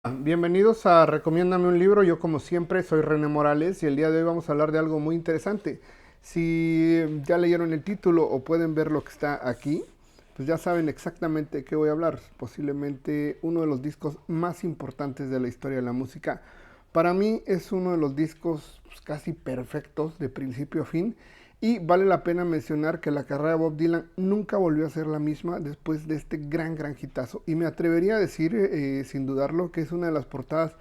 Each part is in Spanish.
Bienvenidos a Recomiéndame un libro. Yo como siempre soy René Morales y el día de hoy vamos a hablar de algo muy interesante. Si ya leyeron el título o pueden ver lo que está aquí, pues ya saben exactamente de qué voy a hablar. Posiblemente uno de los discos más importantes de la historia de la música. Para mí es uno de los discos pues, casi perfectos de principio a fin. Y vale la pena mencionar que la carrera de Bob Dylan nunca volvió a ser la misma después de este gran hitazo. Y me atrevería a decir, sin dudarlo, que es una de las portadas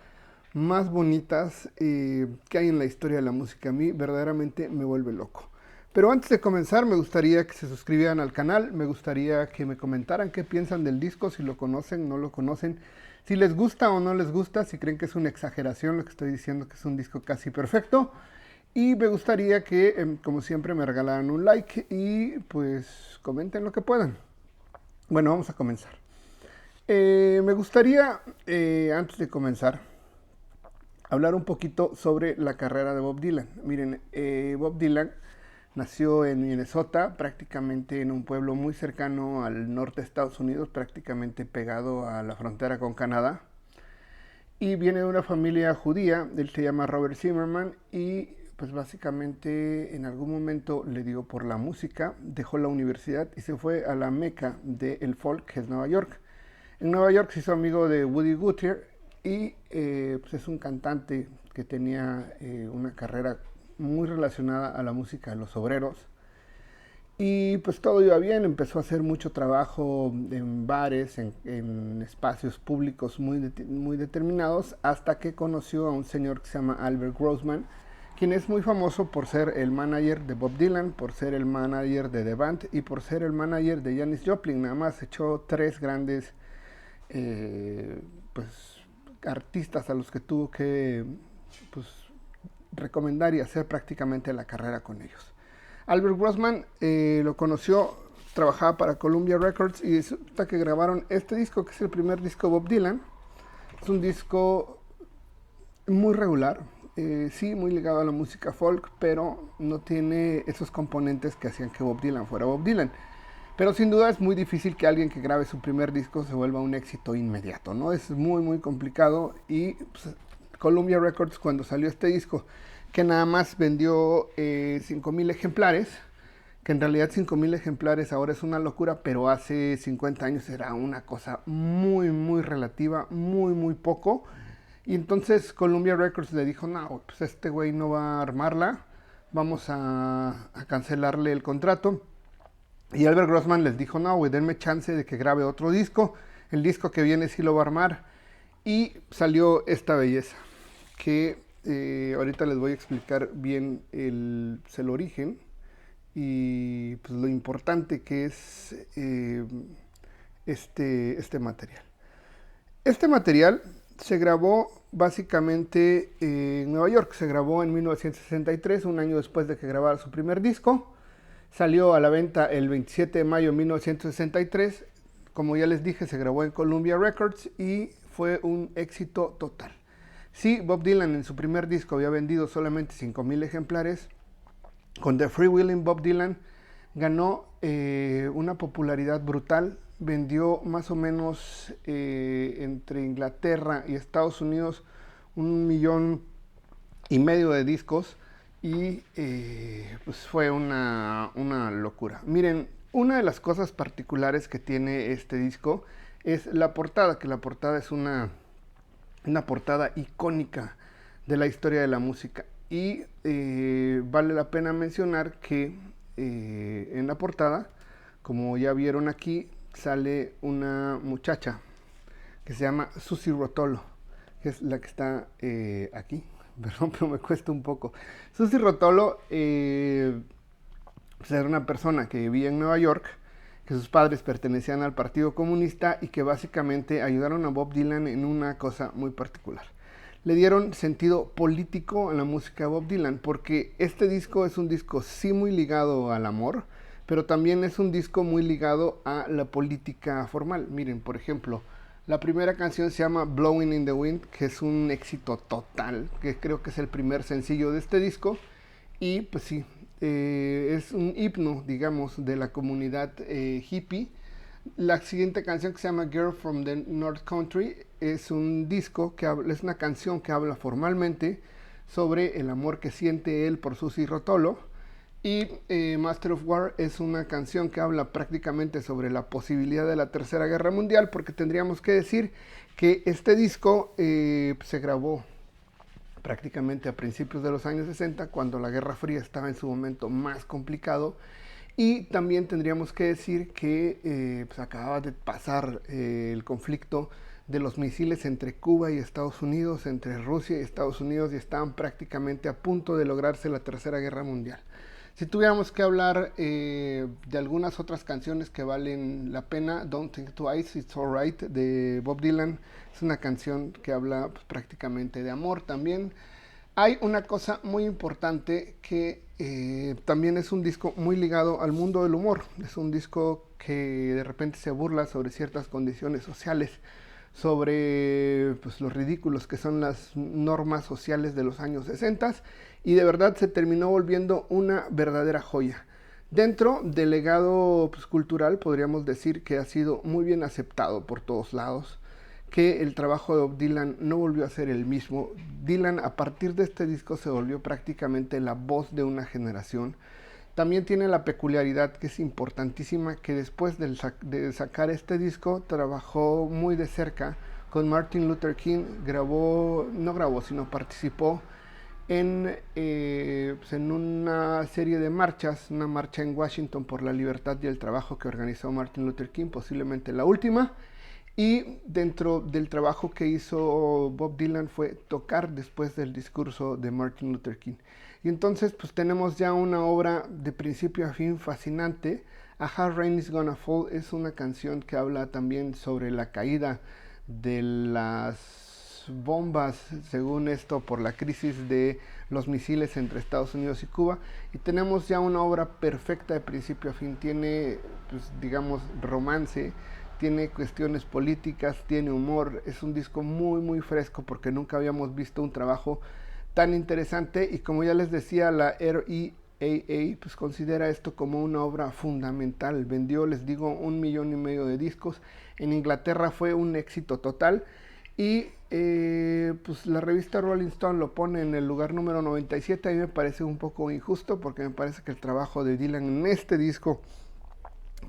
más bonitas que hay en la historia de la música. A mí verdaderamente me vuelve loco. Pero antes de comenzar, me gustaría que se suscribieran al canal, me gustaría que me comentaran qué piensan del disco, si lo conocen, no lo conocen, si les gusta o no les gusta, si creen que es una exageración lo que estoy diciendo, que es un disco casi perfecto. Y me gustaría que, como siempre, me regalaran un like y pues comenten lo que puedan. Bueno, vamos a comenzar. Me gustaría, antes de comenzar, hablar un poquito sobre la carrera de Bob Dylan. Miren, Bob Dylan nació en Minnesota, prácticamente en un pueblo muy cercano al norte de Estados Unidos, prácticamente pegado a la frontera con Canadá. Y viene de una familia judía, él se llama Robert Zimmerman y pues básicamente en algún momento le dio por la música, dejó la universidad y se fue a la meca del folk, que es Nueva York. En Nueva York se hizo amigo de Woody Guthrie y pues es un cantante que tenía una carrera muy relacionada a la música de los obreros. Y pues todo iba bien, empezó a hacer mucho trabajo en bares, en espacios públicos muy determinados, hasta que conoció a un señor que se llama Albert Grossman, quien es muy famoso por ser el manager de Bob Dylan, por ser el manager de The Band y por ser el manager de Janis Joplin. Nada más echó tres grandes pues, artistas a los que tuvo que pues, recomendar y hacer prácticamente la carrera con ellos. Albert Grossman lo conoció, trabajaba para Columbia Records y resulta que grabaron este disco, que es el primer disco de Bob Dylan. Es un disco muy regular, sí, muy ligado a la música folk, pero no tiene esos componentes que hacían que Bob Dylan fuera Bob Dylan. Pero sin duda es muy difícil que alguien que grabe su primer disco se vuelva un éxito inmediato, ¿no? Es muy complicado y pues, Columbia Records cuando salió este disco, que nada más vendió 5,000 ejemplares, que en realidad 5,000 ejemplares ahora es una locura, pero hace 50 años era una cosa muy relativa, muy poco. Y entonces Columbia Records le dijo, no, pues este güey no va a armarla, vamos a cancelarle el contrato. Y Albert Grossman les dijo, no, güey, denme chance de que grabe otro disco. El disco que viene sí lo va a armar. Y salió esta belleza, que ahorita les voy a explicar bien el origen y pues, lo importante que es este material. Este material se grabó básicamente en Nueva York, se grabó en 1963, un año después de que grabara su primer disco. Salió a la venta el 27 de mayo de 1963. Como ya les dije, se grabó en Columbia Records y fue un éxito total. Sí, Bob Dylan en su primer disco había vendido solamente 5,000 ejemplares. Con The Freewheeling Bob Dylan ganó una popularidad brutal. Vendió más o menos entre Inglaterra y Estados Unidos 1,5 millones de discos y pues fue una locura. Miren, una de las cosas particulares que tiene este disco es la portada, que la portada es una portada icónica de la historia de la música. Y vale la pena mencionar que en la portada, como ya vieron aquí, sale una muchacha que se llama Susie Rotolo, que es la que está aquí. Perdón, pero me cuesta un poco. Susie Rotolo pues era una persona que vivía en Nueva York, que sus padres pertenecían al Partido Comunista y que básicamente ayudaron a Bob Dylan en una cosa muy particular. Le dieron sentido político a la música de Bob Dylan, porque este disco es un disco sí muy ligado al amor, pero también es un disco muy ligado a la política formal. Miren, por ejemplo, la primera canción se llama Blowing in the Wind, que es un éxito total, que creo que es el primer sencillo de este disco. Y pues sí, es un himno, digamos, de la comunidad hippie, La siguiente canción, que se llama Girl from the North Country, es un disco que habla, es una canción que habla formalmente sobre el amor que siente él por Susie Rotolo. Y Master of War es una canción que habla prácticamente sobre la posibilidad de la Tercera Guerra Mundial, porque tendríamos que decir que este disco se grabó prácticamente a principios de los años 60, cuando la Guerra Fría estaba en su momento más complicado. Y también tendríamos que decir que pues acababa de pasar el conflicto de los misiles entre Cuba y Estados Unidos, entre Rusia y Estados Unidos, y estaban prácticamente a punto de lograrse la Tercera Guerra Mundial. Si tuviéramos que hablar de algunas otras canciones que valen la pena, Don't Think Twice, It's Alright, de Bob Dylan, es una canción que habla pues, prácticamente de amor también. Hay una cosa muy importante que también es un disco muy ligado al mundo del humor. Es un disco que de repente se burla sobre ciertas condiciones sociales, sobre pues, los ridículos que son las normas sociales de los años 60, y de verdad se terminó volviendo una verdadera joya. Dentro del legado pues, cultural podríamos decir que ha sido muy bien aceptado por todos lados, que el trabajo de Bob Dylan no volvió a ser el mismo. Dylan a partir de este disco se volvió prácticamente la voz de una generación. También tiene la peculiaridad, que es importantísima, que después de sacar este disco trabajó muy de cerca con Martin Luther King. No grabó, sino participó pues en una serie de marchas, una marcha en Washington por la libertad y el trabajo que organizó Martin Luther King, posiblemente la última. Y dentro del trabajo que hizo Bob Dylan fue tocar después del discurso de Martin Luther King. Y entonces pues tenemos ya una obra de principio a fin fascinante. A Hard Rain is Gonna Fall es una canción que habla también sobre la caída de las bombas, según esto, por la crisis de los misiles entre Estados Unidos y Cuba. Y tenemos ya una obra perfecta de principio a fin. Tiene, pues, digamos, romance, tiene cuestiones políticas, tiene humor. Es un disco muy muy fresco porque nunca habíamos visto un trabajo tan interesante. Y como ya les decía, la RIAA pues considera esto como una obra fundamental. Vendió, les digo, 1,5 millones de discos. En Inglaterra fue un éxito total. Y pues la revista Rolling Stone lo pone en el lugar número 97. A mí me parece un poco injusto, porque me parece que el trabajo de Dylan en este disco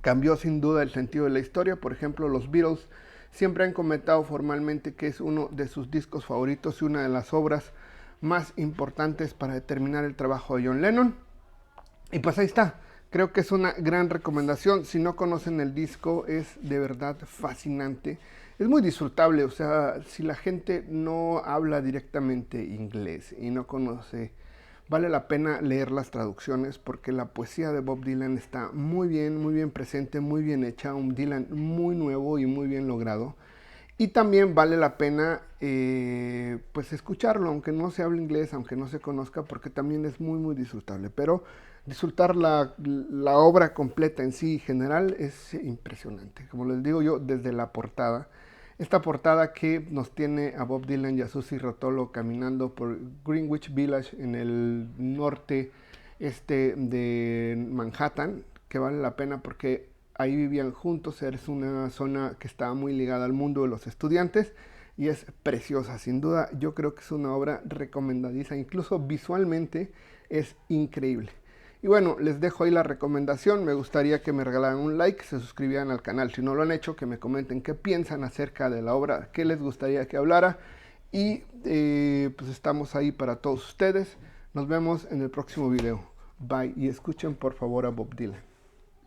cambió sin duda el sentido de la historia. Por ejemplo, los Beatles siempre han comentado formalmente que es uno de sus discos favoritos y una de las obras más importantes para determinar el trabajo de John Lennon. Y pues ahí está. Creo que es una gran recomendación. Si no conocen el disco, es de verdad fascinante. Es muy disfrutable. O sea, si la gente no habla directamente inglés y no conoce, vale la pena leer las traducciones, porque la poesía de Bob Dylan está muy bien presente, muy bien hecha. Un Dylan muy nuevo y muy bien logrado. Y también vale la pena pues escucharlo, aunque no se hable inglés, aunque no se conozca, porque también es muy disfrutable. Pero disfrutar la obra completa en sí general es impresionante. Como les digo yo, desde la portada. Esta portada que nos tiene a Bob Dylan y a Susie Rotolo caminando por Greenwich Village en el norte de Manhattan, que vale la pena porque ahí vivían juntos. Es una zona que estaba muy ligada al mundo de los estudiantes y es preciosa, sin duda. Yo creo que es una obra recomendadiza, incluso visualmente es increíble. Y bueno, les dejo ahí la recomendación. Me gustaría que me regalaran un like, se suscribieran al canal si no lo han hecho, que me comenten qué piensan acerca de la obra, qué les gustaría que hablara. Y pues estamos ahí para todos ustedes. Nos vemos en el próximo video. Bye, y escuchen por favor a Bob Dylan.